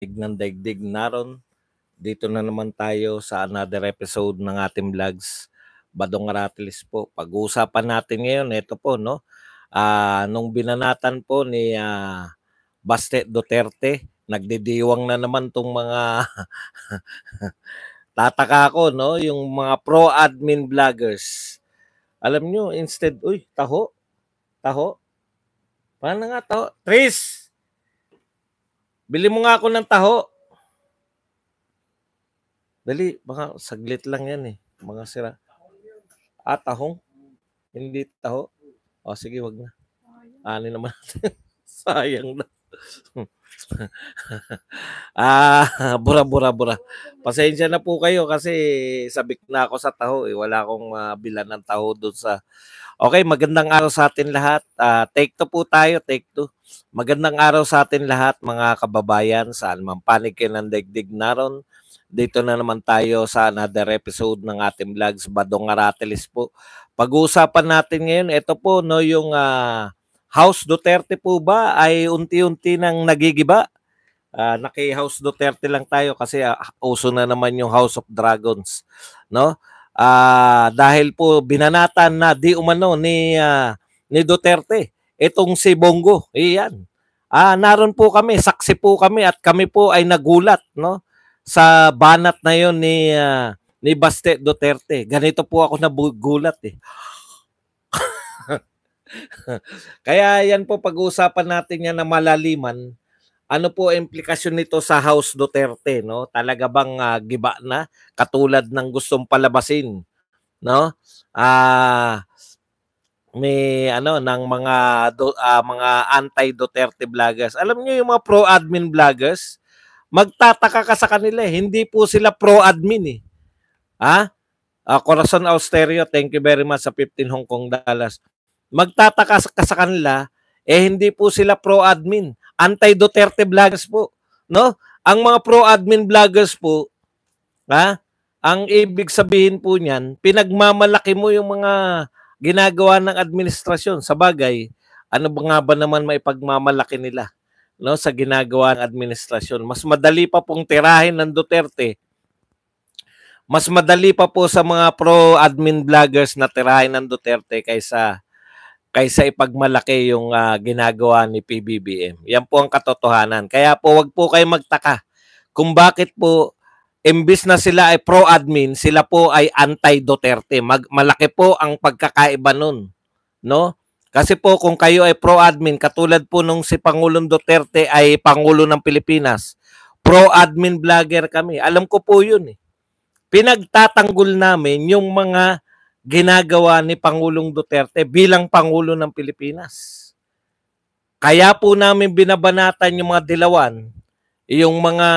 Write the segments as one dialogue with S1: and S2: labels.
S1: ng daigdig naron. Dito na naman tayo sa another episode ng ating vlogs. Badong Aratilis po. Pag-uusapan natin ngayon, ito po, no? Nung binanatan po ni Baste Duterte, nagdidiwang na naman tong mga tataka ko, no? Yung mga pro-admin vloggers. Alam nyo, instead, taho, paano nga taho? Tris, bili mo nga ako ng taho. Dali, baka saglit lang yan eh. Mga sira. Tahong? Hindi taho? O, sige, wag na. Ani naman natin. Sayang na. Bura. Pasensya na po kayo kasi sabik na ako sa taho eh. Wala akong bilan ng taho doon sa... Okay, magandang araw sa atin lahat. Take 2 po tayo, take 2. Magandang araw sa atin lahat mga kababayan. Saan man panig kayo ng daigdig naron. Dito na naman tayo sa another episode ng ating vlogs, Badong Aratilis po. Pag-uusapan natin ngayon, ito po, no, yung House Duterte po ba ay unti-unti nang nagigiba? Naki-House Duterte lang tayo kasi uso na naman yung House of Dragons, no? Dahil po binanatan na di umano ni Duterte itong si Bongo. Iyan. Naroon po kami, saksi po kami at kami po ay nagulat, no? Sa banat na yon ni Baste Duterte. Ganito po ako nagulat eh. Kaya yan po pag-uusapan natin yan na malaliman. Ano po implikasyon nito sa House Duterte, no? Talaga bang giba na katulad ng gustong palabasin, no? May ng mga anti-Duterte vloggers. Alam niyo yung mga pro-admin vloggers, magtataka ka sa kanila eh. Hindi po sila pro-admin eh. Corazon Austerio, thank you very much sa 15 Hong Kong dollars. Magtataka ka sa kanila, hindi po sila pro-admin. Anti-Duterte vloggers po. No? Ang mga pro-admin vloggers po, ang ibig sabihin po niyan, pinagmamalaki mo yung mga ginagawa ng administrasyon. Sa bagay, ano ba nga ba naman maipagmamalaki nila? No, sa ginagawa ng administrasyon. Mas madali pa pong tirahin ng Duterte. Mas madali pa po sa mga pro-admin vloggers na tirahin ng Duterte kaysa ipagmalaki yung ginagawa ni PBBM. Yan po ang katotohanan. Kaya po wag po kayo magtaka kung bakit po imbis na sila ay pro-admin, sila po ay anti-Duterte. Malaki po ang pagkakaiba nun, no? Kasi po kung kayo ay pro-admin, katulad po nung si Pangulong Duterte ay Pangulo ng Pilipinas, pro-admin vlogger kami. Alam ko po yun eh. Pinagtatanggol namin yung mga ginagawa ni Pangulong Duterte bilang Pangulo ng Pilipinas. Kaya po namin binabanatan yung mga dilawan, yung mga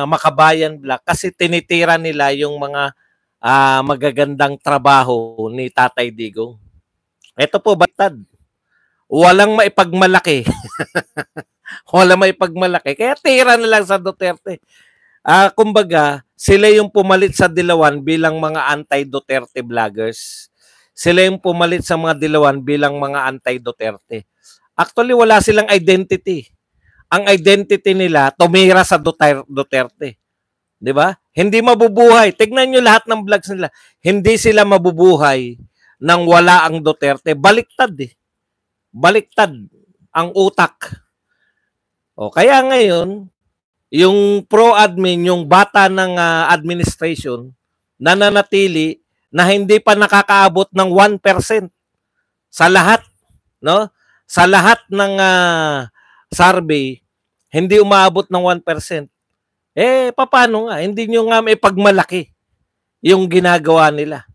S1: makabayan vlog, kasi tinitira nila yung mga magagandang trabaho ni Tatay Digong. Ito po, batad. Walang maipagmalaki. Walang maipagmalaki. Kaya tira na lang sa Duterte. Kumbaga, sila yung pumalit sa dilawan bilang mga anti-Duterte vloggers. Sila yung pumalit sa mga dilawan bilang mga anti-Duterte. Actually, wala silang identity. Ang identity nila, tumira sa Duterte. Di ba? Hindi mabubuhay. Tignan nyo lahat ng vlogs nila. Hindi sila mabubuhay nang wala ang Duterte. Baliktad eh. Baliktad ang utak. Kaya ngayon, yung pro-admin, yung bata ng administration, nananatili na hindi pa nakakaabot ng 1% sa lahat, no? Sa lahat ng survey, hindi umaabot ng 1%. Paano nga? Hindi nyo nga may pagmalaki yung ginagawa nila.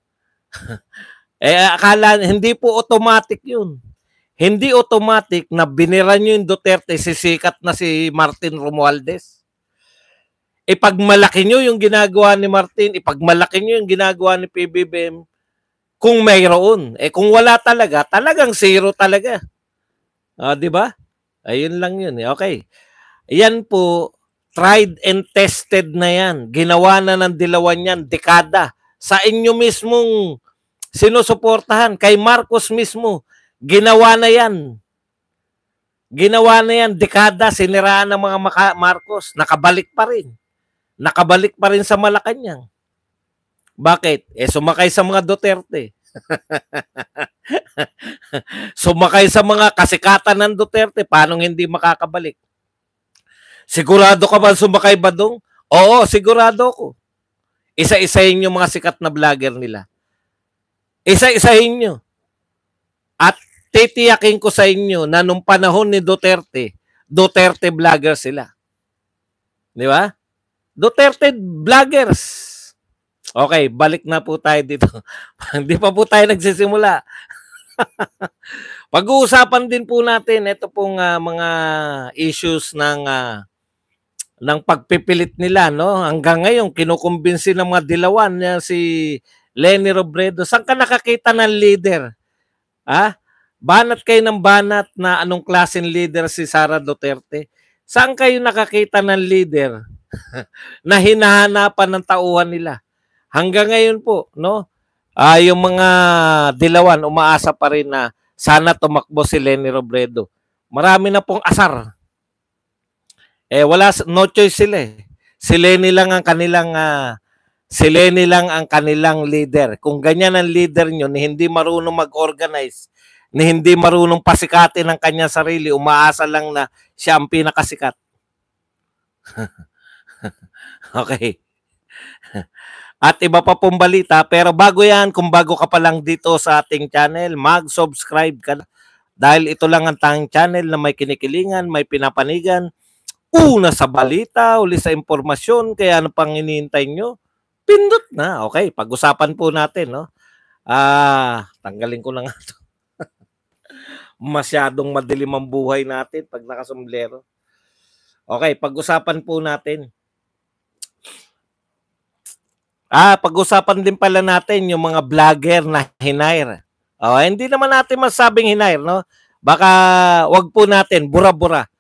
S1: Akala, hindi po automatic yun. Hindi automatic na binira nyo yung Duterte, sisikat na si Martin Romualdez. Ipagmalaki nyo yung ginagawa ni Martin, ipagmalaki nyo yung ginagawa ni PBBM kung mayroon. Kung wala talaga, talagang zero talaga. Di ba? Ayun lang yun. Okay. Yan po, tried and tested na yan. Ginawa na ng dilawan yan, dekada. Sa inyo mismong sinusuportahan, kay Marcos mismo, ginawa na yan. Ginawa na yan, dekada, siniraan ng mga Marcos. Nakabalik pa rin. Nakabalik pa rin sa Malacanang. Bakit? Sumakay sa mga Duterte. Sumakay sa mga kasikatan ng Duterte. Paano hindi makakabalik? Sigurado ka ba sumakay ba dong? Oo, sigurado ko. Isa-isahin yung mga sikat na vlogger nila. Isa-isahin nyo. At titiyakin ko sa inyo na nung panahon ni Duterte, Duterte vlogger sila. Di ba? Duterte vloggers. Okay, balik na po tayo dito. Hindi pa po tayo nagsisimula. Pag-uusapan din po natin ito pong mga issues ng pagpipilit nila, no? Hanggang ngayon kinukumbinsi ng mga dilawan niya si Leni Robredo. Saan ka nakakita ng leader? Ha? Banat kayo ng banat na anong klaseng leader si Sara Duterte? Saan kayo nakakita ng leader na hinahanapan ng tauhan nila? Hanggang ngayon po, no? Yung mga dilawan umaasa pa rin na sana tumakbo si Leni Robredo. Marami na pong asar. No choice sila eh. Si Leni lang ang kanilang leader. Kung ganyan ang leader nyo, ni hindi marunong mag-organize, ni hindi marunong pasikatin ang kanyang sarili, umaasa lang na siya ang pinakasikat. Okay. At iba pa pong balita, pero bago yan, kung bago ka pa lang dito sa ating channel, mag-subscribe ka na. Dahil ito lang ang tanging channel na may kinikilingan, may pinapanigan, una sa balita, uli sa impormasyon, kaya ano pang hinihintay nyo? Pindot na. Okay, pag-usapan po natin, no? Tanggalin ko na nga ito. Masyadong madilim ang buhay natin pag nakasomblero. Okay, pag-usapan po natin. Pag-usapan din pala natin yung mga vlogger na hinire. Hindi naman natin masabing hinire, no? Baka wag po natin, bura-bura.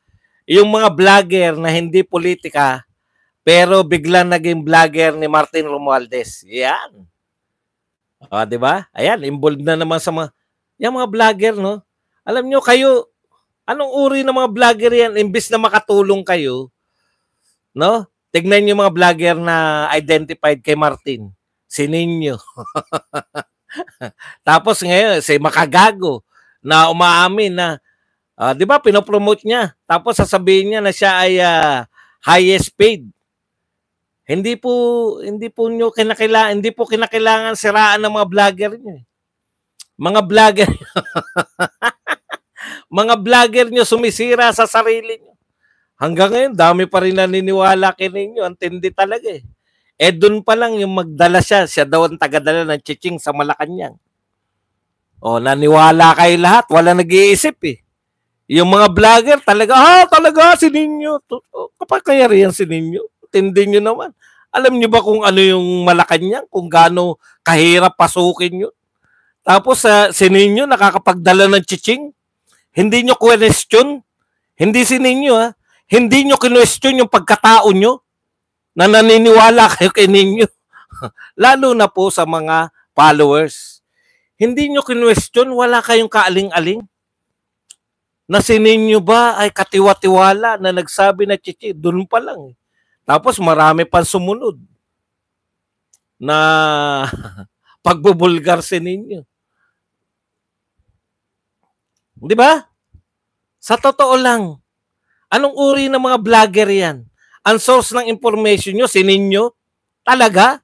S1: Yung mga vlogger na hindi politika, pero biglang naging vlogger ni Martin Romualdez. Yan. Di ba? Ayan, involved na naman sa yung mga vlogger, no? Alam nyo kayo, anong uri ng mga vlogger yan? Imbis na makatulong kayo, no? Tignan niyo mga vlogger na identified kay Martin. Si Nino. Tapos ngayon, si Makagago na umaamin na, di ba, pinopromote niya. Tapos sasabihin niya na siya ay highest paid. Hindi po kinakailangan siraan ng mga vlogger niyo. Mga vlogger mga vlogger niyo sumisira sa sarili niyo. Hanggang ngayon, dami pa rin naniniwala kay Nino. Ang tindi talaga eh. Doon pa lang yung magdala siya. Siya daw ang tagadala ng chiching sa Malacanang. Naniwala kayo lahat. Wala nag-iisip eh. Yung mga vlogger talaga, talaga si Nino. Kapag kaya riyan si Nino, tindi nyo naman. Alam nyo ba kung ano yung Malacanang? Kung gaano kahirap pasukin yun? Tapos si Nino nakakapagdala ng chiching. Hindi nyo question. Hindi si Nino Hindi nyo kinwestiyon yung pagkatao nyo na naniniwala kayo kay Nino. Lalo na po sa mga followers. Hindi nyo kinwestiyon, wala kayong kaaling-aling. Na si Nino ba ay katiwa-tiwala na nagsabi na chichi, doon pa lang. Tapos marami pang sumunod na pagbubulgar si Nino. Di ba? Sa totoo lang, anong uri ng mga vlogger yan? Ang source ng information nyo, si Nino? Talaga?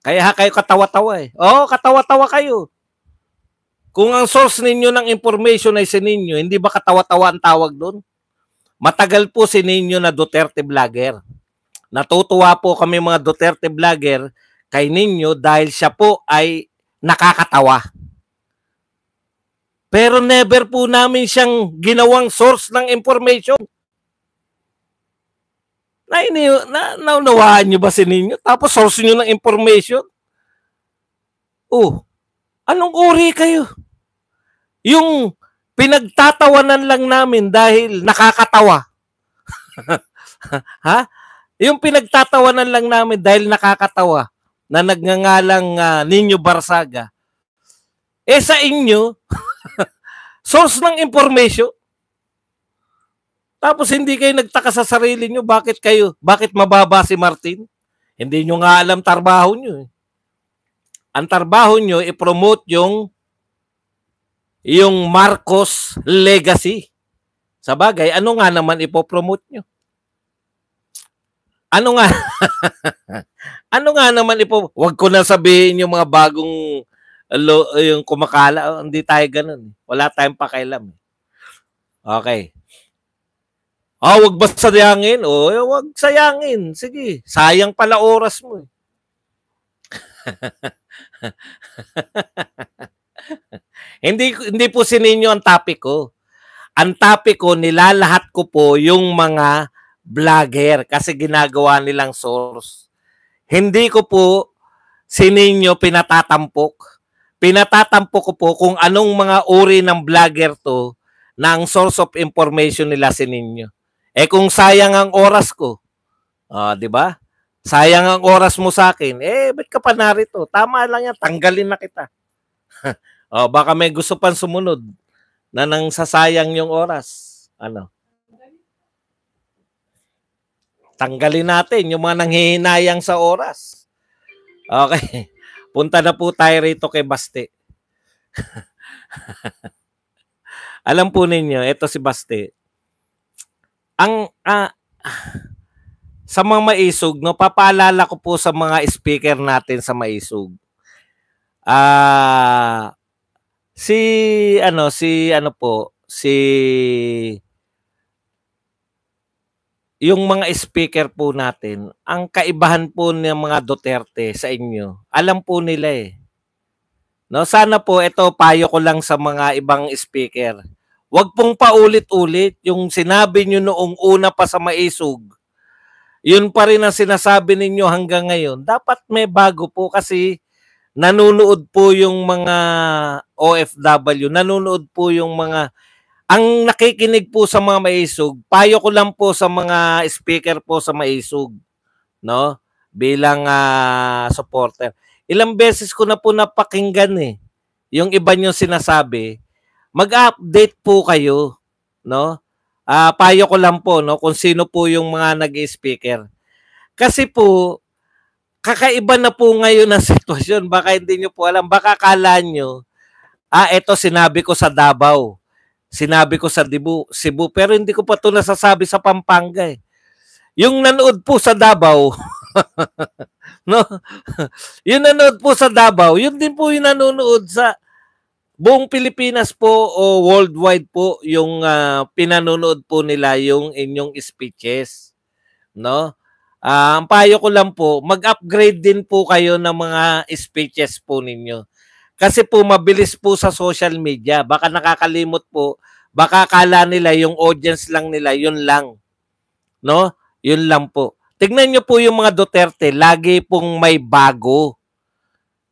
S1: Kaya kayo katawa-tawa eh. Katawa-tawa kayo. Kung ang source ninyo ng information ay si Nino, hindi ba katawa-tawa ang tawag doon? Matagal po si Nino na Duterte vlogger. Natutuwa po kami mga Duterte vlogger kay Nino dahil siya po ay nakakatawa. Pero never po namin siyang ginawang source ng information. Naunawaan nyo ba si Nino? Tapos source nyo ng information? Anong uri kayo? Yung pinagtatawanan lang namin dahil nakakatawa. Yung pinagtatawanan lang namin dahil nakakatawa na nagngangalang Nino Barsaga. Sa inyo, Source ng information. Tapos hindi kayo nagtaka sa sarili nyo, bakit mababa si Martin? Hindi nyo nga alam trabaho nyo. Ang trabaho nyo, i-promote yung Marcos legacy. Sa bagay, ano nga naman ipopromote nyo? Ano nga? Ano nga naman wag ko na sabihin yung mga bagong yung kumakala. Hindi tayo ganun. Wala tayong pakialam. Okay. Wag ba sayangin? Wag sayangin. Sige, sayang pala oras mo. Hindi po sininyo ang topic ko. Ang topic ko, nilalahat ko po yung mga vlogger kasi ginagawa nilang source. Hindi ko po sininyo pinatatampok. Pinatatampok ko po kung anong mga uri ng vlogger to na ang source of information nila sininyo. Kung sayang ang oras ko, di ba? Sayang ang oras mo sa akin, ba't ka pa narito? Tama lang yan, tanggalin na kita. Baka may gusto pang sumunod na nang sasayang yung oras. Tanggalin natin yung mga nanghihinayang sa oras. Okay. Punta na po tayo rito kay Baste. Alam po ninyo, ito si Baste. Sa mga maisog, no, papaalala ko po sa mga speaker natin sa maisog. Yung mga speaker po natin, ang kaibahan po ng mga Duterte sa inyo, alam po nila No, sana po ito payo ko lang sa mga ibang speaker. Huwag pong paulit-ulit yung sinabi nyo noong una pa sa maisog. Yun pa rin ang sinasabi ninyo hanggang ngayon. Dapat may bago po kasi nanonood po yung mga OFW, nanonood po yung mga ang nakikinig po sa mga maisog. Payo ko lang po sa mga speaker po sa maisog, no? Bilang supporter. Ilang beses ko na po napakinggan yung iba nyo sinasabi. Mag-update po kayo, no? Payo ko lang po, no, kung sino po yung mga nag-speaker. Kasi po kakaiba na po ngayon ang sitwasyon. Baka hindi nyo po alam, baka akala nyo, eto sinabi ko sa Davao. Sinabi ko sa Cebu, pero hindi ko pa ito nasasabi sa Pampanga. Yung nanood po sa Davao, no? Yung nanood po sa Davao, yun din po yung nanonood sa buong Pilipinas po o worldwide po yung pinanonood po nila yung inyong speeches, no? Ang payo ko lang po, mag-upgrade din po kayo ng mga speeches po ninyo. Kasi po mabilis po sa social media. Baka nakakalimot po. Baka akala nila yung audience lang nila, yun lang. No? Yun lang po. Tignan nyo po yung mga Duterte, lagi pong may bago.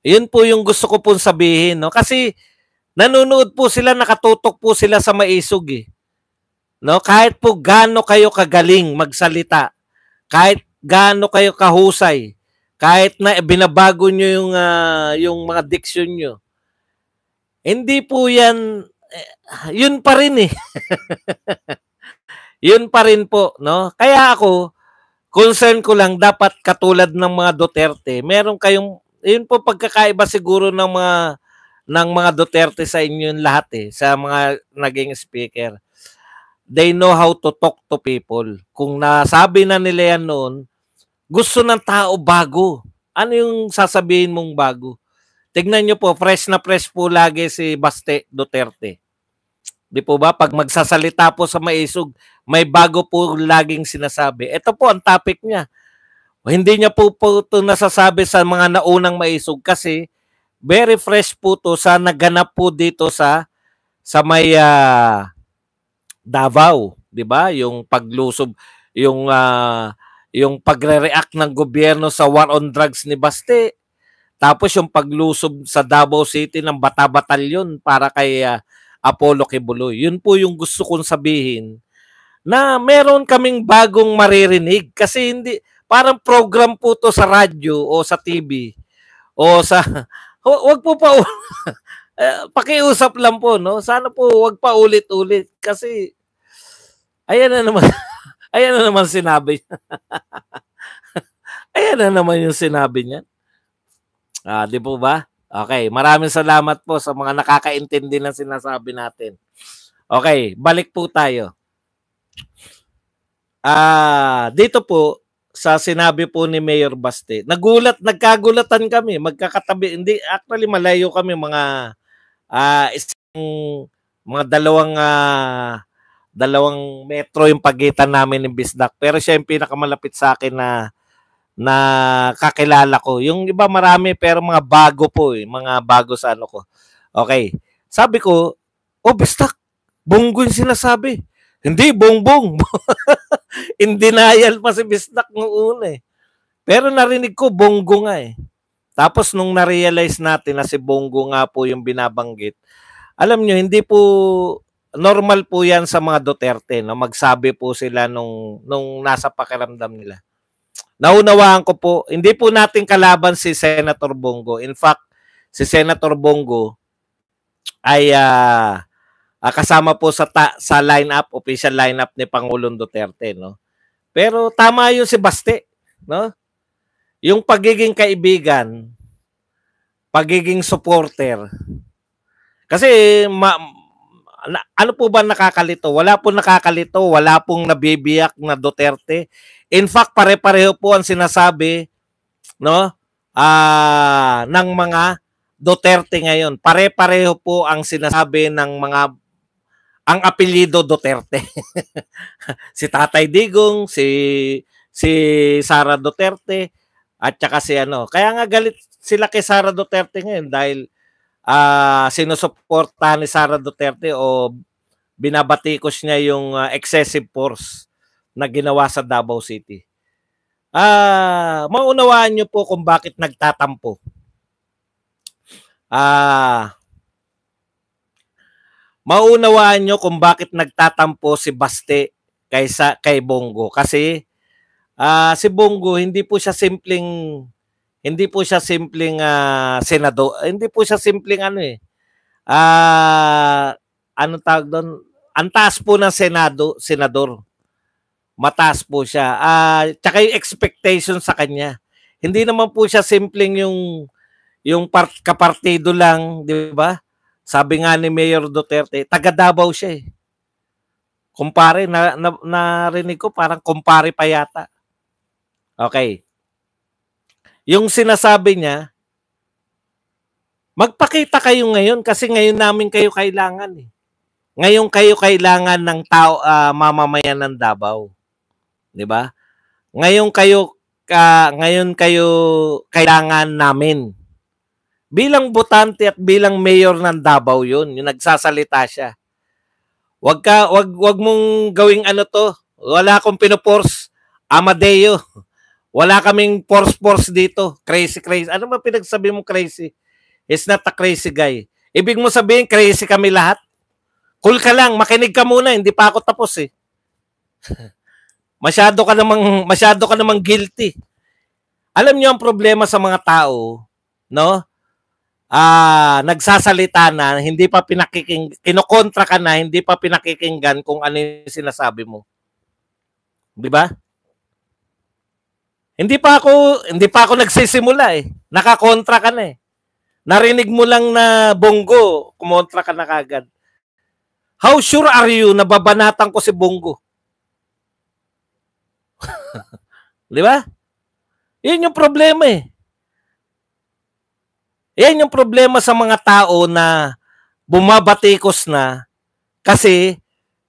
S1: Yun po yung gusto ko pong sabihin. No? Kasi nanonood po sila, nakatutok po sila sa maisog. No? Kahit po gaano kayo kagaling magsalita, kahit gaano kayo kahusay, kahit na binabago nyo yung mga diction nyo, hindi po yan, yun pa rin Yun pa rin po, no? Kaya ako, concern ko lang, dapat katulad ng mga Duterte, meron kayong, yun po pagkakaiba siguro ng mga Duterte sa inyo lahat sa mga naging speaker. They know how to talk to people. Kung nasabi na nila yan noon, gusto ng tao bago. Ano yung sasabihin mong bago? Tignan nyo po, fresh na fresh po lagi si Baste Duterte. Di po ba? Pag magsasalita po sa maisog, may bago po laging sinasabi. Ito po ang topic niya. Hindi niya po ito nasasabi sa mga naunang maisog kasi very fresh po to sa naganap po dito sa may Davao. Di ba? Yung paglusob, yung pagre-react ng gobyerno sa war on drugs ni Baste. Tapos yung paglusob sa Davao City ng Bata Batalyon para kay Apollo Kibuloy. Yun po yung gusto kong sabihin na meron kaming bagong maririnig kasi hindi, parang program po to sa radyo o sa TV o sa, wag po pa, pakiusap lang po, no? Sana po wag pa ulit-ulit kasi ayan na naman. Ayan na naman sinabi niya. Ayan na naman yung sinabi niya. Di po ba? Okay, maraming salamat po sa mga nakakaintindi ng sinasabi natin. Okay, balik po tayo. Dito po sa sinabi po ni Mayor Baste, nagkagulatan kami, magkakatabi. Hindi, actually malayo kami, mga mga dalawang metro yung pagitan namin ng Bisdak. Pero siya yung pinakamalapit sa akin na kakilala ko. Yung iba marami pero mga bago po mga bago sa ano ko. Okay. Sabi ko, Bisdak, Bongo yung sinasabi. Hindi, Bongbong. In denial pa si Bisdak noong una Pero narinig ko, Bongo nga Tapos nung na-realize natin na si Bongo nga po yung binabanggit, alam nyo, hindi po normal po yan sa mga Duterte, no? Magsabi po sila nung nasa pakiramdam nila. Naunawaan ko po, hindi po natin kalaban si Senator Bongo. In fact, si Senator Bongo ay kasama po sa lineup, official lineup ni Pangulong Duterte, no? Pero tama yun si Baste, no? Yung pagiging kaibigan, pagiging supporter. Kasi ano po ba nakakalito? Wala pong nakakalito, wala pong nabibiyak na Duterte. In fact, pare-pareho po ang sinasabi, no? Ng mga Duterte ngayon. Pare-pareho po ang sinasabi ng ang apelyido Duterte. Si Tatay Digong, si Sara Duterte, at saka si ano. Kaya nga galit sila kay Sara Duterte ngayon dahil sinusuportahan ni Sara Duterte o binabatikos niya yung excessive force na ginawa sa Davao City. Maunawaan niyo po kung bakit nagtatampo. Maunawaan niyo kung bakit nagtatampo si Baste kay Bongo. Kasi si Bongo hindi po siya simpleng senador. Hindi po siya simpleng anong tawag doon? Ang taas po ng senador. Mataas po siya. Tsaka yung expectation sa kanya. Hindi naman po siya simpleng yung kapartido lang, di ba? Sabi nga ni Mayor Duterte, taga Davao siya Kumpare, narinig ko parang kumpare pa yata. Okay. Yung sinasabi niya, magpakita kayo ngayon kasi ngayon namin kayo kailangan Ngayon kayo kailangan ng mamamayan ng Davao. 'Di ba? Ngayon kayo kailangan namin. Bilang botante at bilang mayor ng Davao 'yun, yung nagsasalita siya. Wag mong gawing to. Wala akong pinoforce. Amadeo. Wala kaming force dito. Crazy. Ano ba pinagsabi mo crazy? It's not a crazy guy. Ibig mo sabihin crazy kami lahat? Cool ka lang, makinig ka muna, hindi pa ako tapos Masyado ka namang guilty. Alam niyo ang problema sa mga tao, no? Nagsasalita na, hindi pa kinokontra ka na, hindi pa pinakikinggan kung ano yung sinasabi mo. 'Di ba? Hindi pa ako nagsisimula Nakakontra ka na Narinig mo lang na Bongo, kumontra ka na kagad. How sure are you na babanatan ko si Bongo? Di ba? Yan yung problema Yan yung problema sa mga tao na bumabatikos na kasi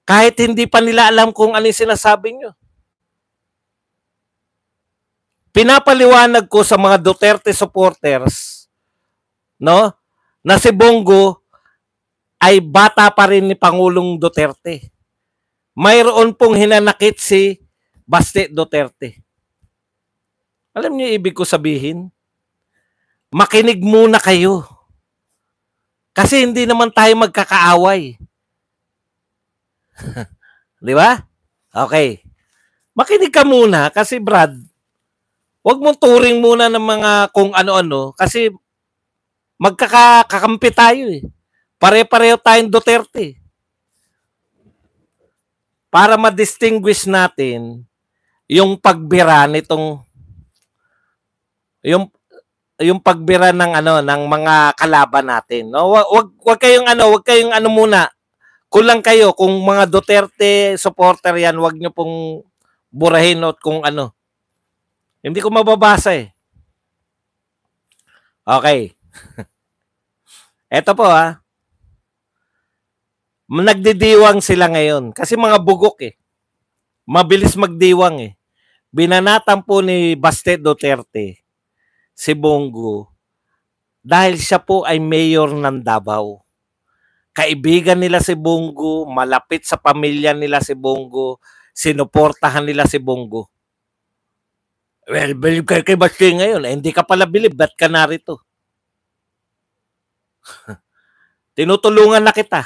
S1: kahit hindi pa nila alam kung ano yung sinasabi nyo. Pinapaliwanag ko sa mga Duterte supporters, no, na si Bongo ay bata pa rin ni Pangulong Duterte. Mayroon pong hinanakit si Baste Duterte. Alam niyo ibig ko sabihin? Makinig muna kayo. Kasi hindi naman tayo magkakaaway. Di ba? Okay. Makinig ka muna kasi Brad, wag mong turing muna ng mga kung ano-ano kasi magkakakampi tayo Pare-pareho tayong Duterte. Para ma-distinguish natin yung pagbira nitong yung pagbira ng ng mga kalaban natin, no? Wag kayong ano muna. Kulang kayo kung mga Duterte supporter yan, wag niyo pong burahin at kung ano. Hindi ko mababasa eh. Okay. Eto po nagdidiwang sila ngayon kasi mga bugok eh. Mabilis magdiwang eh. Binanatan po ni Baste Duterte si Bongo dahil siya po ay mayor ng Davao. Kaibigan nila si Bongo, malapit sa pamilya nila si Bongo, sinuportahan nila si Bongo. Well, bilib kayo kay Baste ngayon. Hindi ka pala bilib, ba't ka narito? Tinutulungan na kita.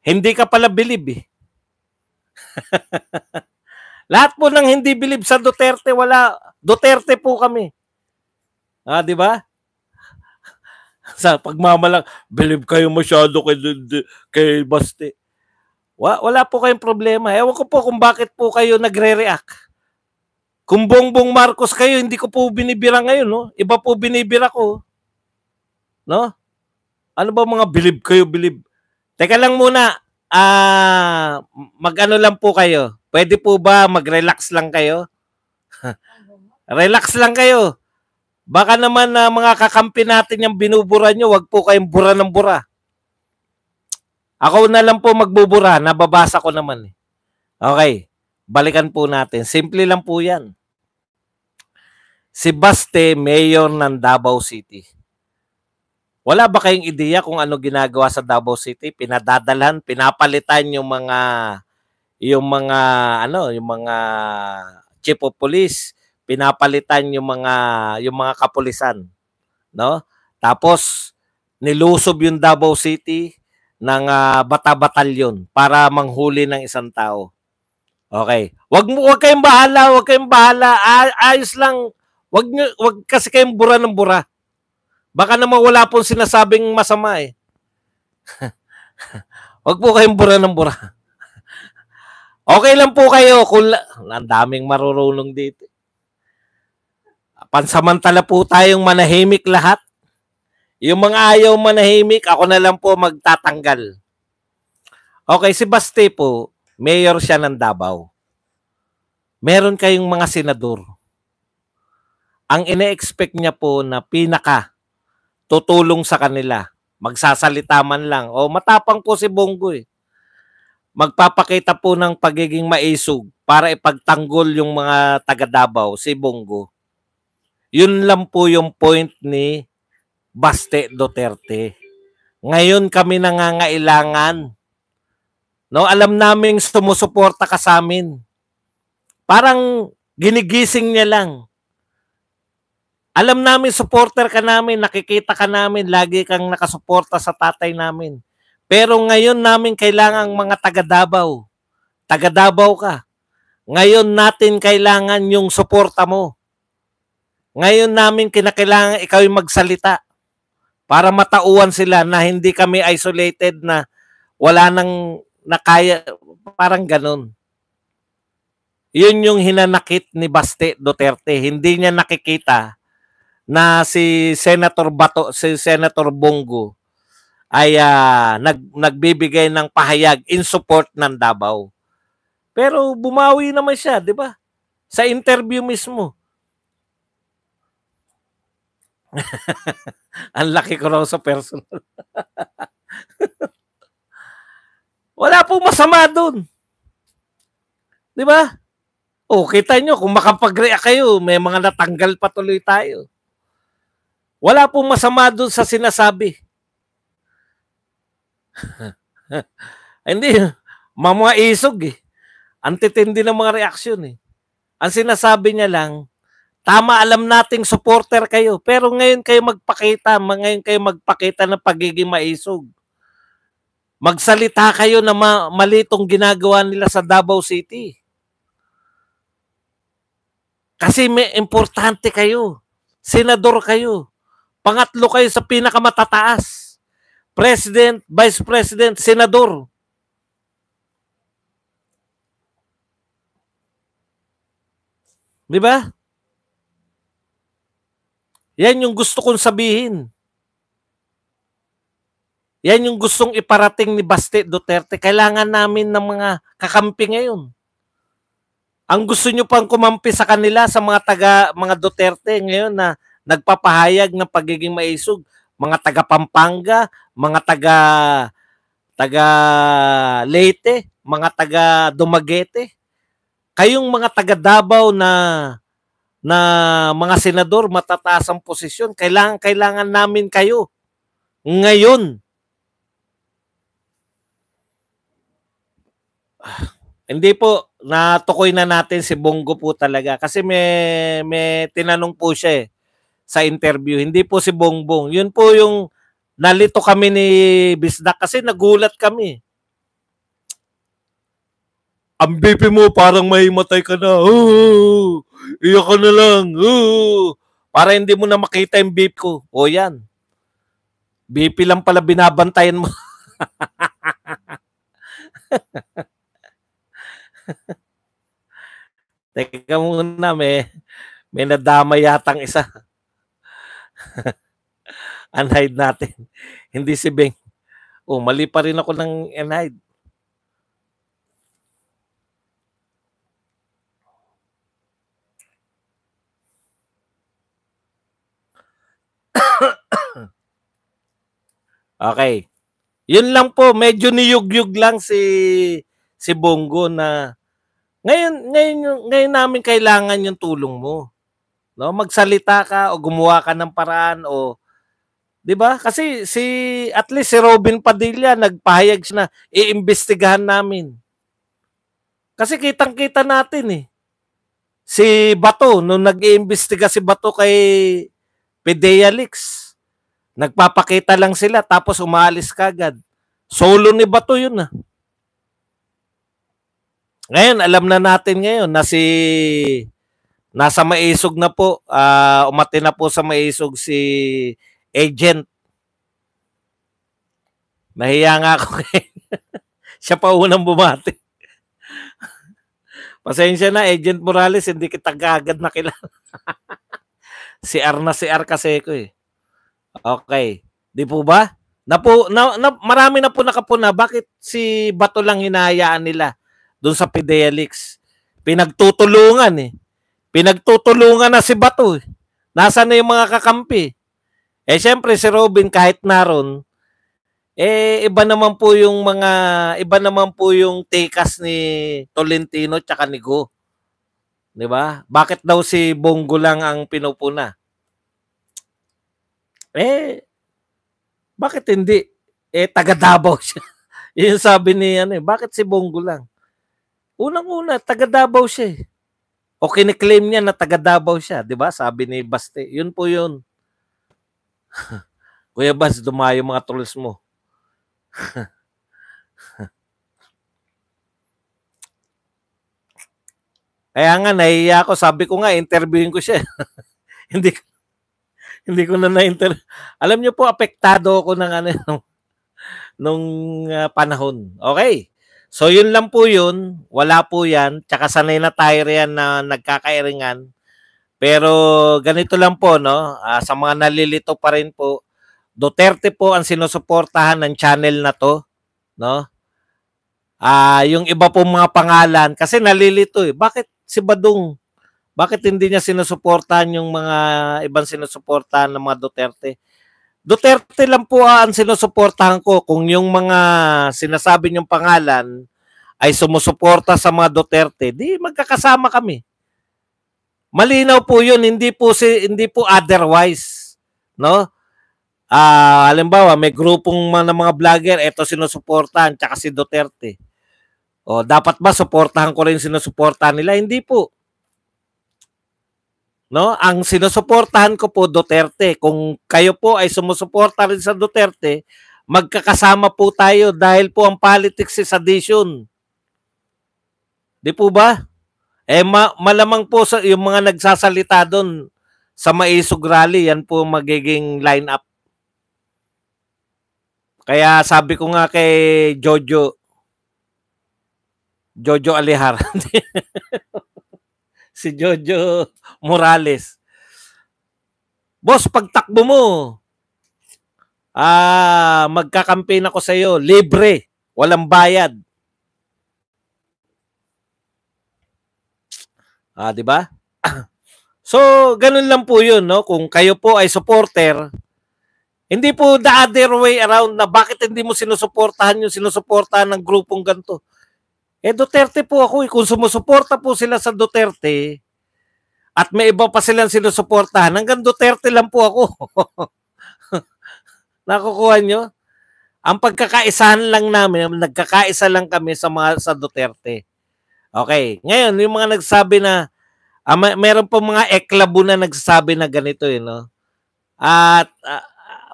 S1: Hindi ka pala bilib eh. Lahat po ng hindi bilib sa Duterte, wala. Duterte po kami. Di ba? Sa pagmamalang, bilib kayo masyado kay Baste. Wala po kayong problema. Ewan ko po kung bakit po kayo nagre-react. Kung Bongbong Marcos kayo, hindi ko po binibira ngayon, no? Iba po binibira ko. No? Ano ba mga bilib kayo, bilib? Teka lang muna. Mag-ano lang po kayo. Pwede po ba mag-relax lang kayo? Relax lang kayo. Baka naman mga kakampi natin yung binubura nyo, wag po kayong bura ng bura. Ako na lang po magbubura, nababasa ko naman. Okay, balikan po natin. Simple lang po yan. Si Baste, mayor ng Davao City. Wala ba kayong ideya kung ano ginagawa sa Davao City? Pinadadalhan, pinapalitan yung mga chief of police, pinapalitan yung mga kapulisan, no? Tapos nilusob yung Davao City ng bata-batalyon para manghuli ng isang tao. Okay. Wag kayong bahala, ayos lang. Wag kasi kayong bura ng bura. Baka naman wala pong sinasabing masama eh. Wag po kayong bura ng bura. Okay lang po kayo kung ang daming marurunong dito. Pansamantala po tayong manahimik lahat. Yung mga ayaw manahimik, ako na lang po magtatanggal. Okay, si Baste po, mayor siya ng Davao. Meron kayong mga senador. Ang ine-expect niya po na tutulong sa kanila. Magsasalita man lang. O matapang po si Bongo eh. Magpapakita po ng pagiging maisog para ipagtanggol yung mga taga Davao, si Bongo. Yun lang po yung point ni Baste Duterte. Ngayon kami nangangailangan. No, alam naming sumusuporta ka sa amin. Parang ginigising niya lang. Alam namin supporter ka namin, nakikita ka namin, lagi kang nakasuporta sa tatay namin. Pero ngayon namin kailangan mga taga Davao. Taga Davao ka. Ngayon natin kailangan yung suporta mo. Ngayon namin kinakailangan ikaw yung magsalita para matauhan sila na hindi kami isolated na wala nang nakaya, parang ganun. Yun yung hinanakit ni Baste Duterte. Hindi niya nakikita na si Senator Bongo ay nagbibigay ng pahayag in support ng Davao. Pero bumawi naman siya, di ba? Sa interview mismo. Ang laki ko raw sa personal. Wala pong masama dun. Di ba? O, kita nyo, kung makapag-react kayo, may mga natanggal pa tuloy tayo. Wala pong masama dun sa sinasabi. Hindi, mga isog eh. Antitindi ng mga reaksyon eh. Ang sinasabi niya lang, tama, alam nating supporter kayo, pero ngayon kayo magpakita ng pagiging maisog. Magsalita kayo na malitong ginagawa nila sa Davao City. Kasi may importante kayo. Senador kayo. Pangatlo kayo sa pinakamatataas. president, vice president, senador. Di ba? Yan yung gusto kong sabihin. Yan yung gustong iparating ni Baste Duterte. Kailangan namin ng mga kakampi ngayon. Ang gusto nyo pang kumampi sa kanila sa mga Duterte ngayon na nagpapahayag ng pagiging maisog. Mga taga Pampanga, mga taga Leyte, mga taga Dumaguete. Kayong mga taga Davao na mga senador, matataas ang posisyon. Kailangan namin kayo. Ngayon. Hindi po, natukoy na natin si Bongo po talaga. Kasi may tinanong po siya sa interview. Hindi po si Bongbong. Yun po yung nalito kami ni Bisdak kasi nagulat kami. Ang BP mo parang may matay ka na. Iyak ka na lang. Para hindi mo na makita yung BP ko. O yan. BP lang pala binabantayan mo. Teka muna, may nadamay yatang isa. Unhide natin. Hindi si Beng. Mali pa rin ako ng unhide. Okay. Yun lang po, medyo niyug-yug lang si Bongo na ngayon namin kailangan yung tulong mo. No, magsalita ka o gumawa ka ng paraan o 'di ba? Kasi at least si Robin Padilla nagpahayag siya na iimbestigahan namin. Kasi kitang-kita natin Si Bato nung nag-iimbestiga si Bato kay Pidea Leaks. Nagpapakita lang sila tapos umalis kagad. Solo ni Bato yun Ngayon, alam na natin ngayon na nasa Maisog na po, umati na po sa Maisog si agent. Nahiya nga ako siya pa unang bumati. Pasensya na, Agent Morales, hindi kita agad nakilala. si R kasi ko Okay. Di po ba? Marami na po nakapuna. Bakit si Bato lang hinahayaan nila doon sa Pidea Leaks? Pinagtutulungan Pinagtutulungan na si Bato Nasaan na yung mga kakampi? Syempre si Robin kahit naroon, iba naman po yung tikas ni Tolentino tsaka ni Go. 'Di ba? Bakit daw si Bongo lang ang pinupuna? Bakit hindi? Taga Davao siya. Yun sabi ni bakit si Bongo lang? Unang-una, taga Davao siya. O kiniklaim niya na taga Davao siya, 'di ba? Sabi ni Baste. Yun po yun. Kuya Bas, dumayo mga trolls mo. Kaya nga nahiya ako, sabi ko nga interviewin ko siya. hindi ko na na-interview. Alam niyo po apektado ako ng nung panahon. Okay. So yun lang po yun, wala po yan, tsaka sanay na tayo riyan na nagkakairingan. Pero ganito lang po sa mga nalilito pa rin po, Duterte po ang sinusuportahan ng channel na to, yung iba po mga pangalan kasi nalilito Bakit si Badong? Bakit hindi niya sinusuportahan yung mga ibang sinusuportahan ng mga Duterte? Duterte lang po ang sinusuportahan ko kung yung mga sinasabi niyong pangalan ay sumusuporta sa mga Duterte, di magkakasama kami. Malinaw po 'yun, hindi po otherwise, halimbawa may grupong mga vlogger, eto sinusuportahan tsaka si Duterte. Dapat ba suportahan ko rin sinusuportahan nila? Hindi po. Ang sinusuportahan ko po Duterte. Kung kayo po ay sumusuporta rin sa Duterte, magkakasama po tayo dahil po ang politics is addition. Di po ba? Malamang po sa yung mga nagsasalita doon sa Maisog Rally, yan po magiging line up. Kaya sabi ko nga kay Jojo Alihar, si Jojo Morales, boss, pagtakbo mo, magkakampin ako sa iyo, libre, walang bayad. Di ba? So, ganun lang po 'yun, no? Kung kayo po ay supporter, hindi po the other way around na bakit hindi mo sinusuportahan yung sinusuportahan ng grupong ganito. Duterte po ako. Kung sumusuporta po sila sa Duterte at may iba pa silang sinusuportahan, hanggang Duterte lang po ako. Nakukuha nyo? Ang pagkakaisahan lang namin, nagkakaisa lang kami sa Duterte. Okay. Ngayon, yung mga nagsabi na, meron po mga eklabo na nagsasabi na ganito, no? At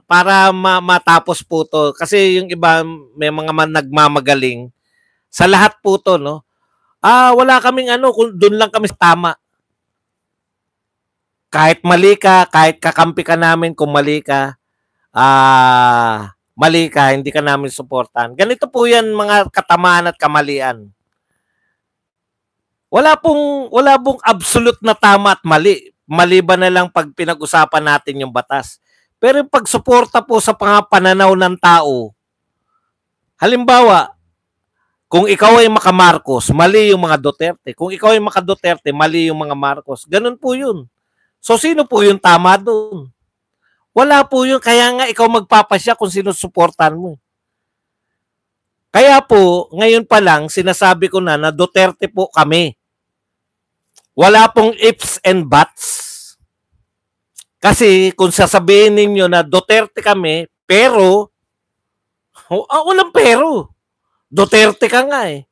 S1: para matapos po to, kasi yung iba, may mga nagmamagaling, sa lahat po to, no? Wala kaming doon lang kami tama. Kahit mali ka, kahit kakampi ka namin kung mali ka, mali ka, hindi ka namin suportahan. Ganito po yan mga katamaan at kamalian. Wala pong absolute na tama at mali. Maliban na lang pag pinag-usapan natin yung batas. Pero yung pagsuporta po sa pananaw ng tao, halimbawa, kung ikaw ay maka-Marcos, mali yung mga Duterte. Kung ikaw ay maka-Duterte, mali yung mga Marcos. Ganun po yun. So, sino po yung tama doon? Wala po yun. Kaya nga ikaw magpapasya kung sino suportan mo. Kaya po, ngayon pa lang, sinasabi ko na Duterte po kami. Wala pong ifs and buts. Kasi kung sasabihin ninyo na Duterte kami, pero, walang pero. Duterte ka nga eh.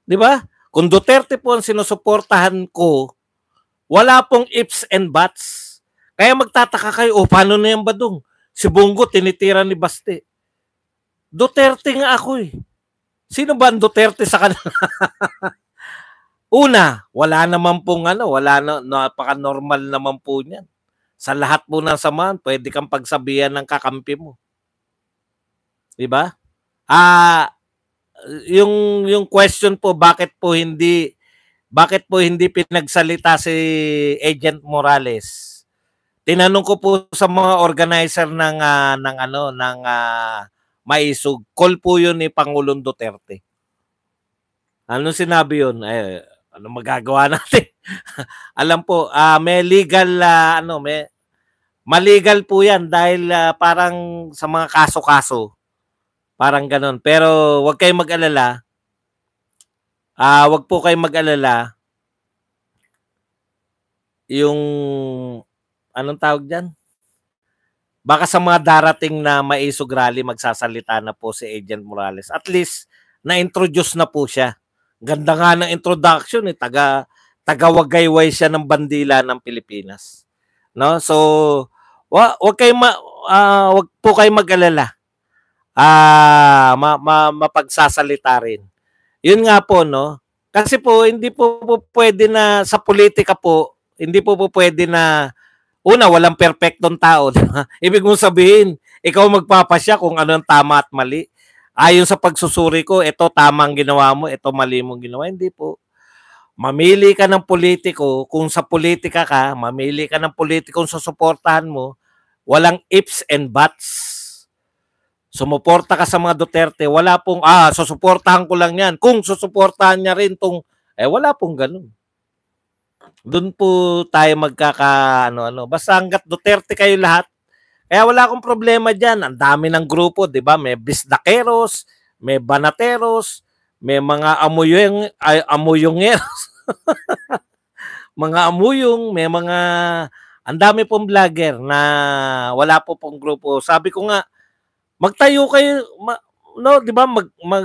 S1: Di ba? Kung Duterte po ang sinusuportahan ko, wala pong ifs and buts. Kaya magtataka kayo, paano na yan Badong? Si Bongo tinitira ni Baste. Duterte nga ako eh. Sino ba ang Duterte sa kanila? Una, wala naman pong napaka-normal naman po niyan. Sa lahat po ng samahan, pwede kang pagsabihan ng kakampi mo. Di ba? Yung question po, bakit po hindi pinagsalita si Agent Morales? Tinanong ko po sa mga organizer ng Maisog. Call po yun ni Pangulong Duterte. Ano sinabi yun? Ano magagawa natin? Alam po, may legal maligal po yan dahil parang sa mga kaso-kaso. Parang ganun. Pero wag kayong mag-alala. Wag po kayong mag-alala. Yung anong tawag diyan? Baka sa mga darating na Maisog rally magsasalita na po si Agent Morales. At least na-introduce na po siya. Ganda nga ng introduction eh, taga-Wagayway siya ng bandila ng Pilipinas. No? So wag po kayong mag-alala. Mapagsasalita rin. Yun nga po, no? Kasi po, hindi po pwede na sa politika po, hindi po pwede na, una, walang perfectong tao. Ibig mong sabihin, ikaw magpapasya kung ano ang tama at mali. Ayon sa pagsusuri ko, ito tamang ginawa mo, ito mali mong ginawa. Hindi po. Mamili ka ng politiko, kung sa politika ka, mamili ka ng politikong susuportahan mo, walang ifs and buts. Sumuporta ka sa mga Duterte, wala pong, susuportahan ko lang yan. Kung susuportahan niya rin tong, wala pong ganun. Doon po tayo basta hanggat Duterte kayo lahat, kaya wala akong problema dyan. Ang dami ng grupo, di ba? May Bisdakeros, may Banateros, may mga amuyongeros. Mga amuyong, may mga, ang dami pong vlogger na wala po pong grupo. Sabi ko nga, magtayo kayo, di ba?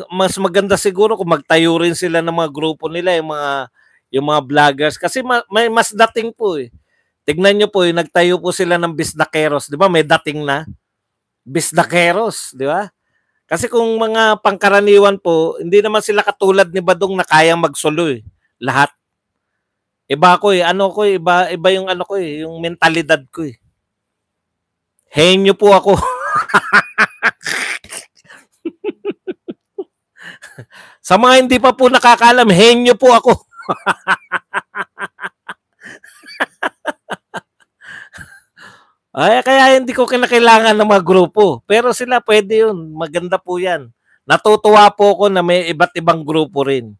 S1: Mas maganda siguro kung magtayo rin sila ng mga grupo nila, yung mga vloggers. Kasi may mas dating po eh. Tignan nyo po, nagtayo po sila ng Bisdakeros. Di ba? May dating na. Bisdakeros, di ba? Kasi kung mga pangkaraniwan po, hindi naman sila katulad ni Badong na kayang magsulo eh. Lahat. Iba ko eh. Iba yung yung mentalidad ko eh. Henyo po ako. Sa mga hindi pa po nakakaalam, henyo po ako. Ay, kaya hindi ko kinakailangan ng mga grupo. Pero sila pwede yun. Maganda po yan. Natutuwa po ako na may iba't ibang grupo rin.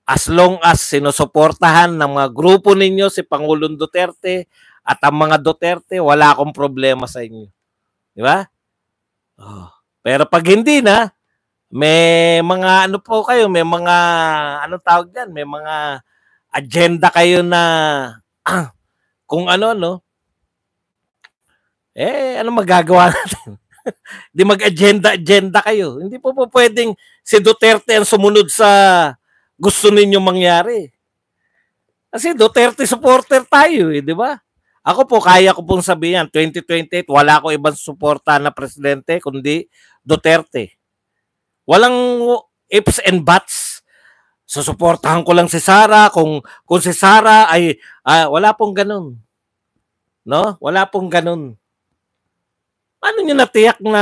S1: As long as sinusuportahan ng mga grupo ninyo si Pangulong Duterte at ang mga Duterte, wala akong problema sa inyo. Di ba? Oh. Pero pag hindi na, may mga ano po kayo, may mga, anong tawag yan, may mga agenda kayo na kung ano, ano magagawa natin? Di mag-agenda kayo. Hindi po pwedeng si Duterte ang sumunod sa gusto ninyo mangyari. Kasi Duterte supporter tayo, di ba? Ako po, kaya ko pong sabihin, 2028, wala ko ibang suporta na presidente, kundi Duterte. Walang ifs and buts. Susuportahan ko lang si Sara, kung si Sara ay, wala pong ganun. No? Wala pong ganun. Ano nyo natiyak na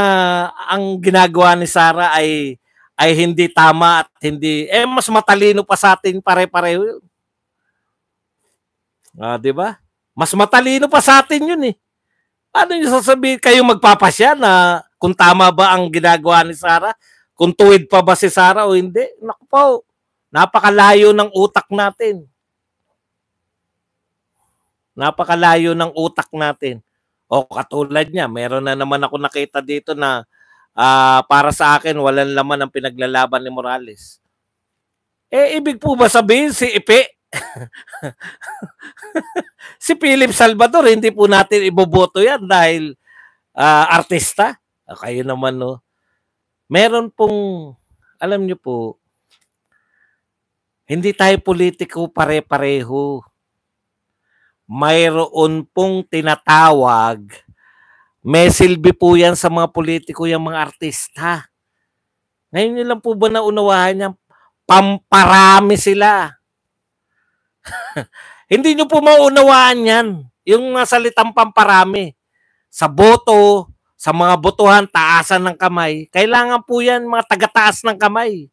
S1: ang ginagawa ni Sara ay hindi tama at hindi, mas matalino pa sa atin pare-pareho yun. Di ba? Mas matalino pa sa atin yun eh. Ano nyo sasabihin? Kayo magpapasya na kung tama ba ang ginagawa ni Sara? Kung tuwid pa ba si Sara o hindi? Naku po, napakalayo ng utak natin. Napakalayo ng utak natin. O katulad niya, meron na naman ako nakita dito na para sa akin, walang laman ang pinaglalaban ni Morales. Ibig po ba sabihin si Ipe? Si Philip Salvador, hindi po natin iboboto yan dahil artista. Kayo naman, no? Meron pong, alam nyo po, hindi tayo politiko pare-pareho. Mayroon pong tinatawag, may silbi po yan sa mga politiko, yung mga artista. Ngayon nyo lang po ba naunawahan niya? Pamparami sila. Hindi nyo po maunawaan yan. Yung salitang pamparami. Sa boto, sa mga botohan, taasan ng kamay. Kailangan po yan mga taga-taas ng kamay.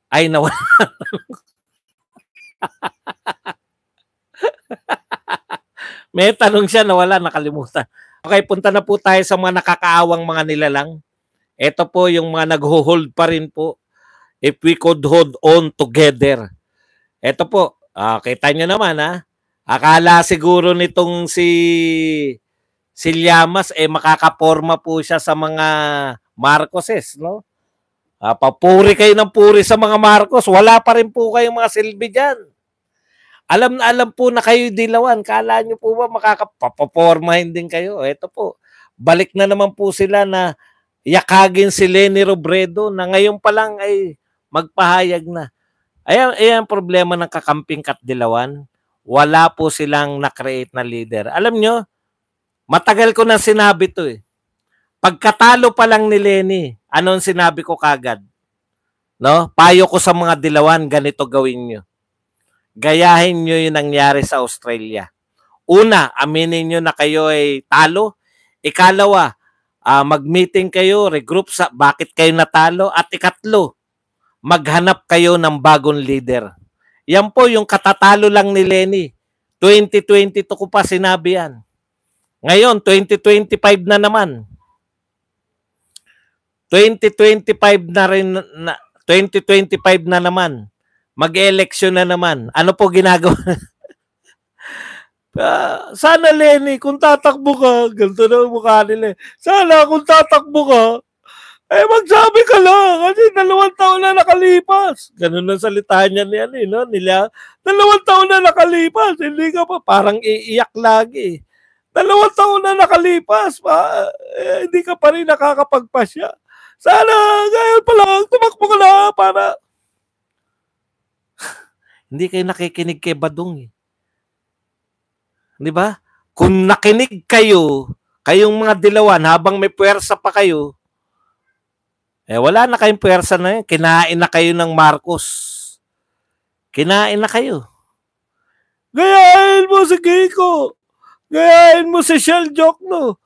S1: Ay, nawala. May tanong siya na wala, nakalimutan. Okay, punta na po tayo sa mga nakakaawang mga nilalang. Ito po yung mga nag-hold pa rin po. If we could hold on together. Ito po, kita nyo naman ha. Akala siguro nitong si Llamas, makakaporma po siya sa mga Marcoses, no? Papuri kayo ng puri sa mga Marcos. Wala pa rin po kayong mga silbi dyan. Alam na alam po na kayo dilawan. Kala nyo po ba makakapapormahin din kayo? Ito po, balik na naman po sila na yakagin si Leni Robredo na ngayon pa lang ay magpahayag na. Ayan ang problema ng kakamping Katdilawan. Wala po silang na-create na leader. Alam nyo, matagal ko na sinabi to eh. Pagkatalo pa lang ni Leni, anong sinabi ko kagad? No? Payo ko sa mga dilawan, ganito gawin nyo. Gayahin nyo yung nangyari sa Australia. Una, aminin nyo na kayo ay talo. Ikalawa, mag-meeting kayo, regroup sa bakit kayo natalo. At ikatlo, maghanap kayo ng bagong leader. Yan po yung katatalo lang ni Leni. 2022 ko pa sinabi yan. Ngayon, 2025 na naman. 2025 na rin, 2025 na naman. Mag-eleksyon na naman. Ano po ginagawa? Sana Leni, kung tatakbo ka, ganito na mukha nila. Sana kung tatakbo ka, magsabi ka lang. Kasi 2 taon na nakalipas. Ganun ang salita niya nila. 2 taon na nakalipas. Hindi ka pa, parang iiyak lagi. 2 taon na nakalipas. Hindi ka pa rin nakakapagpasya. Sana, ngayon pa lang, tumakbo ka na para... Hindi kayo nakikinig kay Badong eh. Di ba? Kung nakinig kayo, kayong mga dilawan, habang may puwersa pa kayo, wala na kayong puwersa na yun. Kinain na kayo ng Marcos. Kinain na kayo. Gayahin mo si Kiko. Gayahin mo si Shell Jokno.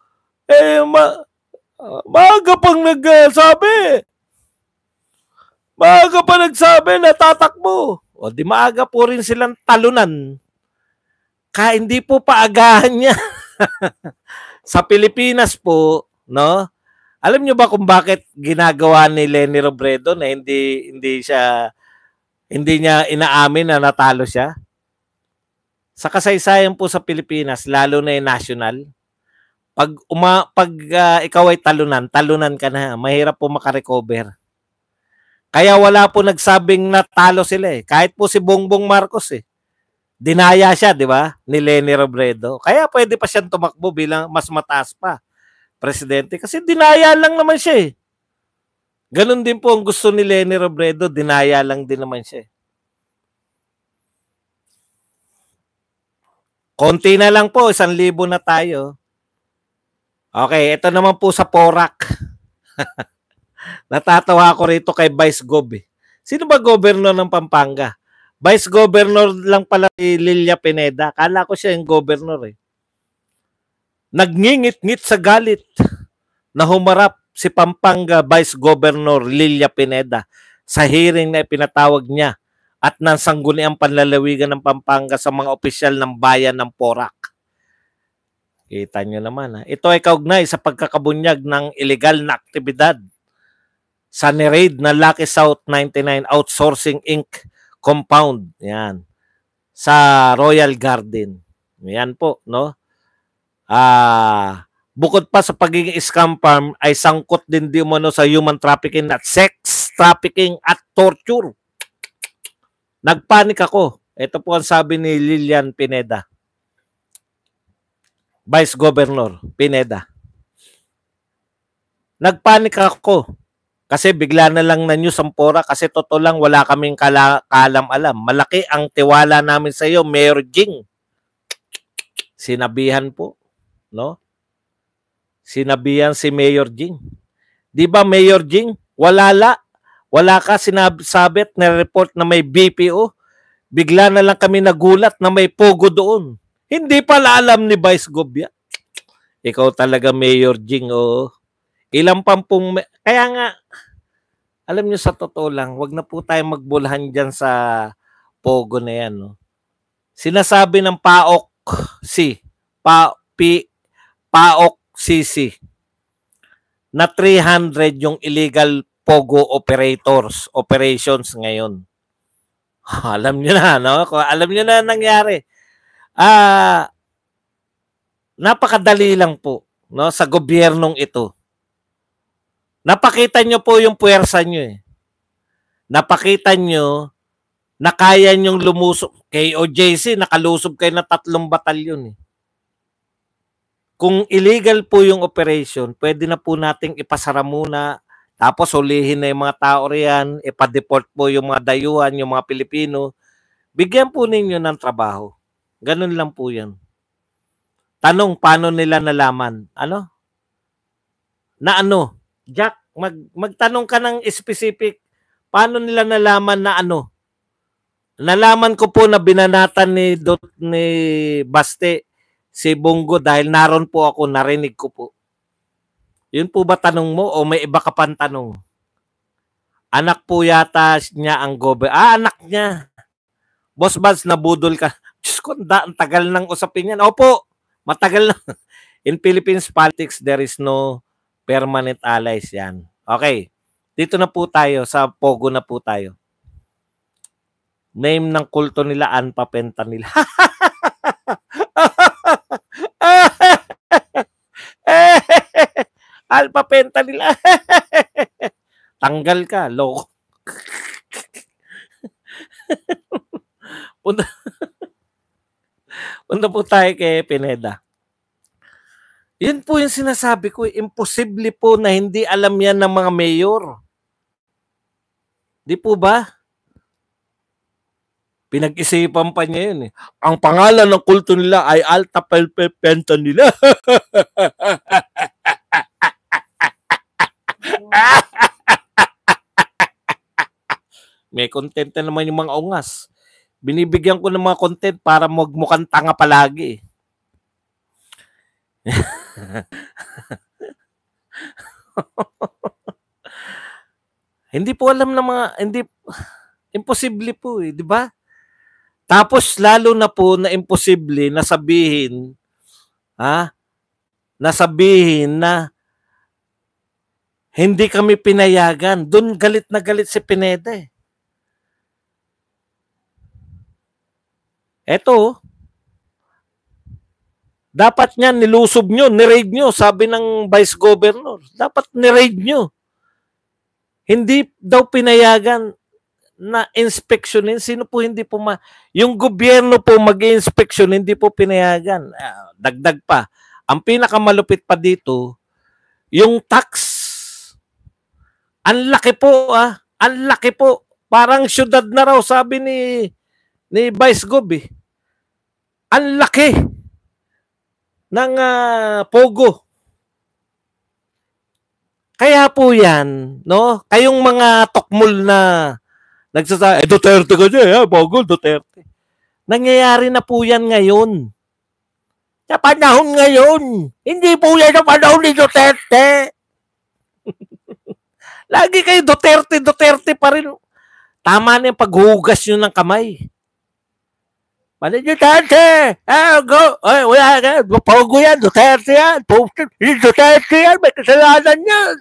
S1: Maaga pang nagsabi. Maaga pa nagsabi na tatakbo. O di maaga po rin silang talunan. Kaya hindi po paagahan niya. Sa Pilipinas po, no? Alam niyo ba kung bakit ginagawa ni Leni Robredo na hindi niya inaamin na natalo siya? Sa kasaysayan po sa Pilipinas, lalo na yung national, pag ikaw ay talunan ka na, mahirap po makarecover. Kaya wala po nagsabing natalo sila eh. Kahit po si Bongbong Marcos eh. Dinaya siya, di ba? Ni Leni Robredo. Kaya pwede pa siyang tumakbo bilang mas mataas pa presidente. Kasi dinaya lang naman siya eh. Ganon din po ang gusto ni Leni Robredo. Dinaya lang din naman siya eh. Konti na lang po. 1,000 na tayo. Okay, ito naman po sa Porac. Natatawa ako rito kay Vice Gob eh. Sino ba governor ng Pampanga? Vice Governor lang pala si Lilia Pineda. Kala ko siya yung governor eh. Nagngingit-ngit sa galit na humarap si Pampanga Vice Governor Lilia Pineda sa hearing na ipinatawag niya at ng sangguniang panlalawigan ng Pampanga sa mga opisyal ng bayan ng Porac. Kita nyo naman ha. Ito ay kaugnay sa pagkakabunyag ng illegal na aktibidad sa ni-raid na Lucky South 99 Outsourcing Inc. compound. Yan. Sa Royal Garden. Yan po, no? Bukod pa sa pagiging scam farm, ay sangkot din di umano sa human trafficking at sex trafficking at torture. Nagpanik ako. Ito po ang sabi ni Lilian Pineda. Vice Governor Pineda. Nagpanik ako. Kasi bigla na lang na news ang Porac kasi totoo lang wala kaming kalam-alam. Malaki ang tiwala namin sa iyo, Mayor Jing. Sinabihan po, no? Sinabihan si Mayor Jing. 'Di ba Mayor Jing? Wala ka sinabit na report na may BPO. Bigla na lang kami nagulat na may pogo doon. Hindi pala alam ni Vice Gobia. Ikaw talaga Mayor Jing, oh. Ilang pampung... Kaya nga, alam nyo sa totoo lang, wag na po tayo magbulhan dyan sa pogo na yan. No? Sinasabi ng PAOK CC na 300 yung illegal pogo operations ngayon. Alam nyo na, no? Alam nyo na nangyari. Napakadali lang po, no, sa gobyernong ito. Napakita nyo po yung puwersa nyo eh. Napakita nyo na kaya nyong lumusob. Kay OJC, nakalusob kayo na 3 batalyon eh. Kung illegal po yung operation, pwede na po nating ipasara muna, tapos hulihin na yung mga tao riyan, ipa-deport po yung mga dayuhan, yung mga Pilipino. Bigyan po ninyo ng trabaho. Ganun lang po yan. Tanong, paano nila nalaman? Ano? Na ano? Jack, magtanong ka ng specific. Paano nila nalaman na ano? Nalaman ko po na binanatan ni Baste si Bongo dahil naroon po ako, narinig ko po. Yun po ba tanong mo o may iba ka pang tanong? Anak po yata niya ang anak niya. Boss Buds, nabudol ka. Diyos ko, ang tagal ng usapin yan. Opo, matagal na. In Philippines politics, there is no permanent allies yan. Okay. Dito na po tayo. Sa Pogo na po tayo. Name ng kulto nila, Anpapenta nila. Alpapenta nila. Tanggal ka, loko. Punta po tayo kay Pineda. Yun po yung sinasabi ko, imposible po na hindi alam yan ng mga mayor. Di po ba? Pinag-isipan pa niya yun eh. Ang pangalan ng kulto nila ay Alpapenta nila. May content na naman yung mga ungas. Binibigyan ko ng mga content para magmukhang tanga palagi. Hindi po alam ng mga, hindi, imposible po eh, di ba? Tapos lalo na po na imposible na sabihin, na hindi kami pinayagan. Doon galit na galit si Pineda eh. Eto, dapat niya nilusob nyo, niraid nyo, sabi ng Vice Governor. Dapat niraid nyo. Hindi daw pinayagan na inspeksyonin. Sino po hindi po yung gobyerno po mag-inspeksyon, hindi po pinayagan. Dagdag pa. Ang pinakamalupit pa dito, yung tax. Ang laki po Ang laki po. Parang syudad na raw sabi ni Vice Gov eh. Ang laki ng Pogo. Kaya po yan, no? Kayong mga tokmol na nagsasabi, Duterte ka dyan, Pogo, Duterte. Nangyayari na po yan ngayon. Sa panahon ngayon. Hindi po yan sa panahon ni Duterte. Lagi kayo Duterte pa rin. Tama na yung paghugas nyo ng kamay. Mali Duterte! Go! Ay, wala ka. Pogo yan, Duterte yan. Si Duterte yan, may kasalanan yan.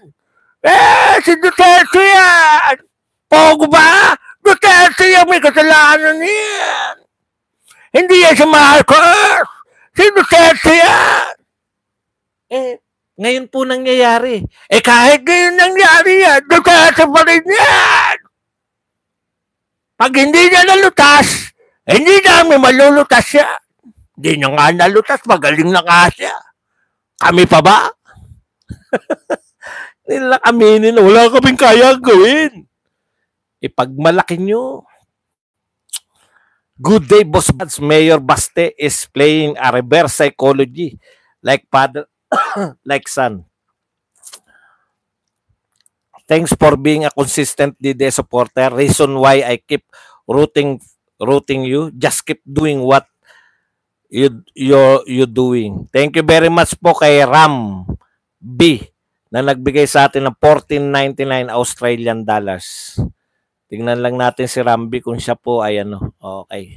S1: Si Duterte yan! Pogo ba? Duterte yan, may kasalanan yan. Hindi yan si Marcos. Si Duterte yan. Ngayon po nangyayari. Kahit ngayon nangyari yan, Duterte pa rin yan. Pag hindi niya nalutas, hindi namin malulutas siya. Hindi niya nga nalutas, magaling na nga siya. Kami pa ba? Nila aminin na wala kaming kaya gawin. Ipagmalaki nyo. Good day, Boss Bads. Mayor Baste is playing a reverse psychology like father, like son. Thanks for being a consistent DD supporter. Reason why I keep rooting you. Just keep doing what you're doing. Thank you very much po kay Ram B na nagbigay sa atin ng 14.99 Australian dollars. Tingnan lang natin si Ram B kung siya po ay ano. Okay.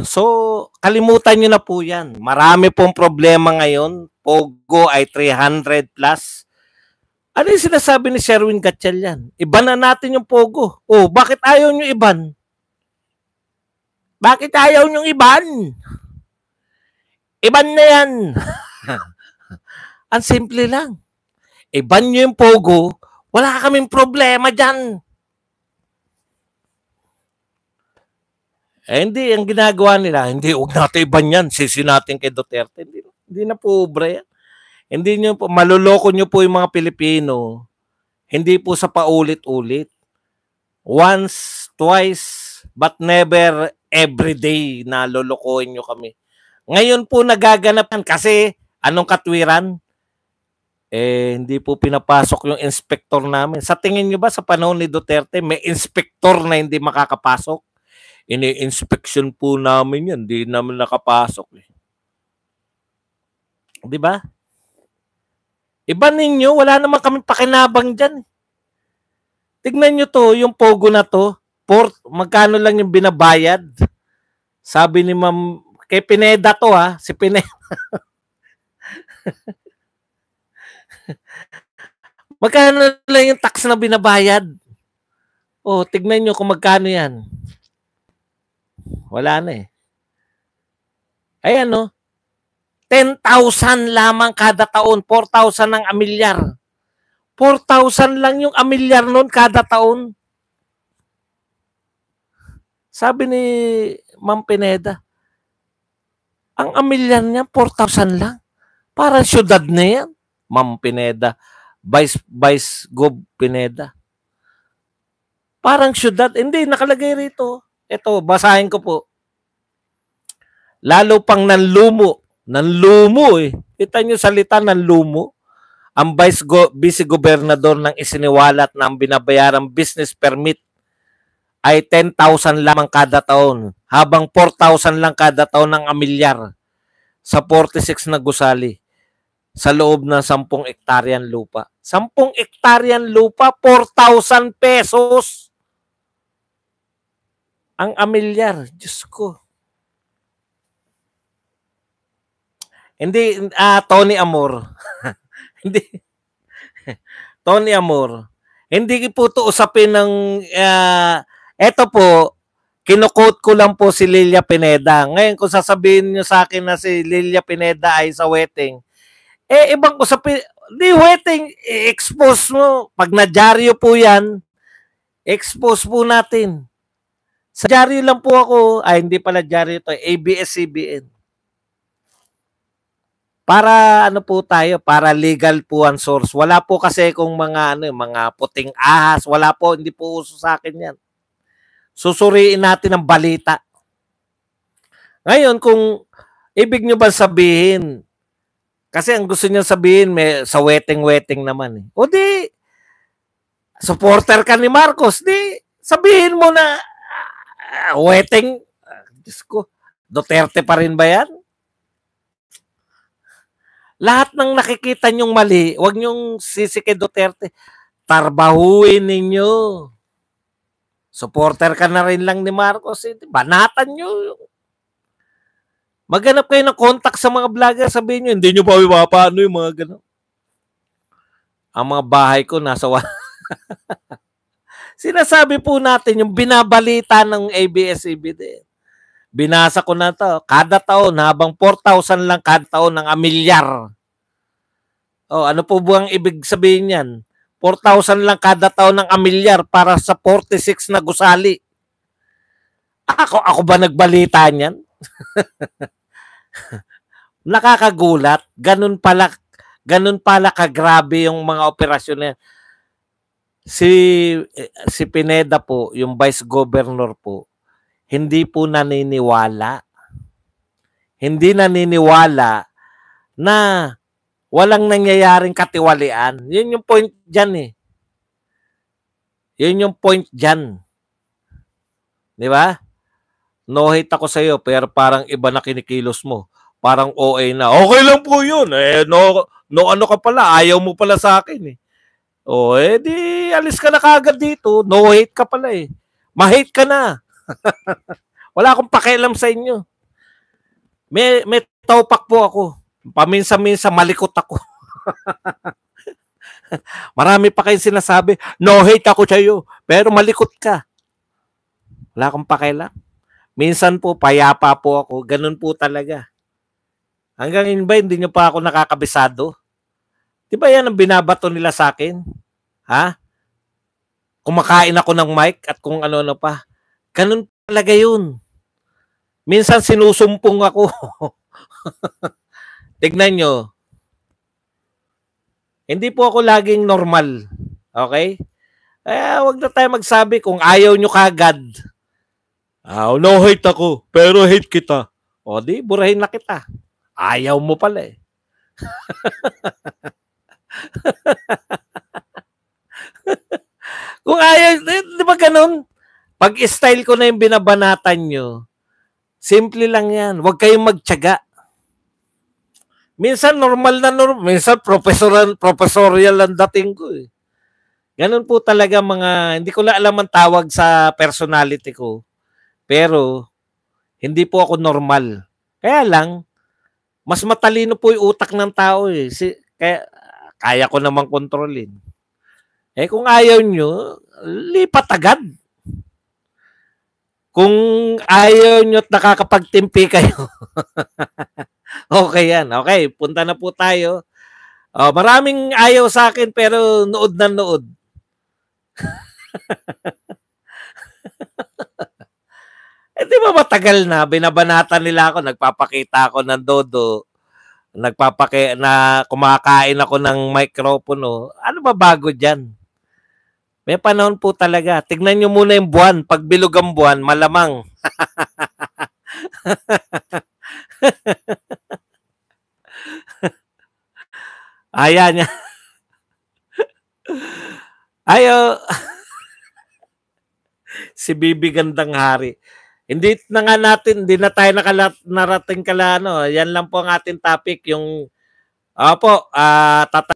S1: So, kalimutan nyo na po yan. Marami pong problema ngayon. Pogo ay 300 plus. Ano yung sinasabi ni Sherwin Gatchalian? Iban na natin yung Pogo. Bakit ayaw nyo iban? Bakit ayaw nyo iban? Iban na yan. Ang simple lang. Iban nyo yung Pogo, wala kaming problema dyan. Hindi, ang ginagawa nila, hindi, huwag natin iban yan. Sisi natin kay Duterte. Hindi na po obra yan. Hindi nyo po, maluloko nyo po yung mga Pilipino. Hindi po sa paulit-ulit. Once, twice, but never every day na lolokohin nyo kami. Ngayon po nagaganapan kasi anong katwiran? Hindi po pinapasok yung inspektor namin. Sa tingin nyo ba sa panahon ni Duterte, may inspektor na hindi makakapasok? Ini-inspection po namin yan. Hindi namin nakapasok. Di ba? Iba ninyo, wala naman kami pakinabang dyan. Tignan nyo to, yung Pogo na to, magkano lang yung binabayad? Sabi ni Ma'am, kay Pineda to si Pineda. Magkano lang yung tax na binabayad? Tignan nyo kung magkano yan. Wala na Ayan 10,000 lamang kada taon. 4,000 ang amilyar. 4,000 lang yung amilyar noon kada taon. Sabi ni Ma'am Pineda, ang amilyar niya 4,000 lang. Parang syudad na yan. Ma'am Pineda. Vice Gov Pineda. Parang syudad. Hindi, nakalagay rito. Ito, basahin ko po. Lalo pang nanlumo. Nanlumo Kita nyo salita nanlumo. Ang vice-gobernador ng isiniwalat na ang binabayarang business permit ay 10,000 lamang kada taon, habang 4,000 lang kada taon ng amilyar sa 46 na gusali. sa loob ng 10 hektaryan lupa. 10 hektaryan lupa, 4,000 pesos. Ang amilyar, Diyos ko. Hindi, Tony Amor. Hindi. Tony Amor. Hindi po ito usapin ng, eto po, kinukote ko lang po si Lilia Pineda. Ngayon, kung sasabihin nyo sa akin na si Lilia Pineda ay sa wedding, ibang usapin, di wedding, expose mo. Pag na-dyaryo po yan, expose po natin. Sa dyaryo lang po ako, hindi pala dyaryo ito, ABS-CBN. Para ano po tayo, para legal po ang source. Wala po kasi kung mga puting ahas, wala po, hindi po uso sa akin yan. Susuriin natin ang balita. Ngayon, kung ibig nyo ba sabihin, kasi ang gusto nyo sabihin, may sa wedding naman. O di, supporter ka ni Marcos, di, sabihin mo na, wedding, Diyos ko, Duterte pa rin ba yan? Lahat ng nakikita nyong mali, huwag nyong sisi kay Duterte. Tarbahuin ninyo. Supporter ka na rin lang ni Marcos. Banatan nyo. Maghanap kayo ng contact sa mga vlogger. Sabihin nyo, hindi nyo pa paano yung mga gano'n. Ang mga bahay ko nasa Sinasabi po natin yung binabalita ng ABS-CBN. Binasa ko na to. Kada taon, habang 4,000 lang kada taon ng amilyar. Ano po buwang ibig sabihin yan? 4,000 lang kada taon ng amilyar para sa 46 na gusali. Ako ba nagbalita niyan? Nakakagulat. Ganun pala kagrabe yung mga operasyon na yan. Si Pineda po, yung vice governor po, hindi po naniniwala. Hindi naniniwala na walang nangyayaring katiwalian. Yun yung point dyan eh. Yun yung point dyan. Di ba? No hate ako sa'yo, pero parang iba na kinikilos mo. Parang OA na. Okay lang po yun. No ano ka pala. Ayaw mo pala sa akin eh. Di alis ka na kagad dito. No hate ka pala eh. Ma-hate ka na. Wala akong pakialam sa inyo. May taupak po ako. Paminsan-minsan malikot ako. Marami pa kayong sinasabi, no hate ako sa'yo, pero malikot ka. Wala akong pakialam. Minsan po, payapa po ako. Ganun po talaga. Hanggang yun ba, hindi nyo pa ako nakakabisado? Di ba yan ang binabato nila sa akin? Ha? Kumakain ako ng mic at kung ano-ano pa. Ganun talaga yun. Minsan sinusumpong ako. Tignan nyo. Hindi po ako laging normal. Okay? Wag na tayo magsabi kung ayaw nyo kagad. No hate ako, pero hate kita. Di, burahin na kita. Ayaw mo pala eh. Kung ayaw, di ba ganun? Pag style ko na yung binabanatan nyo, simple lang yan. Huwag kayong magtiyaga. Minsan normal na normal. Minsan professorial ang dating ko eh. Ganun po talaga mga, hindi ko na alam ang tawag sa personality ko. Pero, hindi po ako normal. Kaya lang, mas matalino po yung utak ng tao eh. Kaya ko namang kontrolin. Kung ayaw nyo, lipat agad. Kung ayaw nyo at nakakapagtimpi kayo. Okay yan. Okay, punta na po tayo. Maraming ayaw sa akin pero nood na nood. Di ba matagal na, binabanatan nila ako, nagpapakita ako ng dodo, na kumakain ako ng mikropono. Ano ba bago dyan? May panahon po talaga. Tignan nyo muna yung buwan. Pag bilog ang buwan, malamang. Ayan. Ayo. Si Bibi Gandang Hari. Hindi na nga natin, hindi na tayo narating kala, Yan lang po ang ating topic, yung Opo,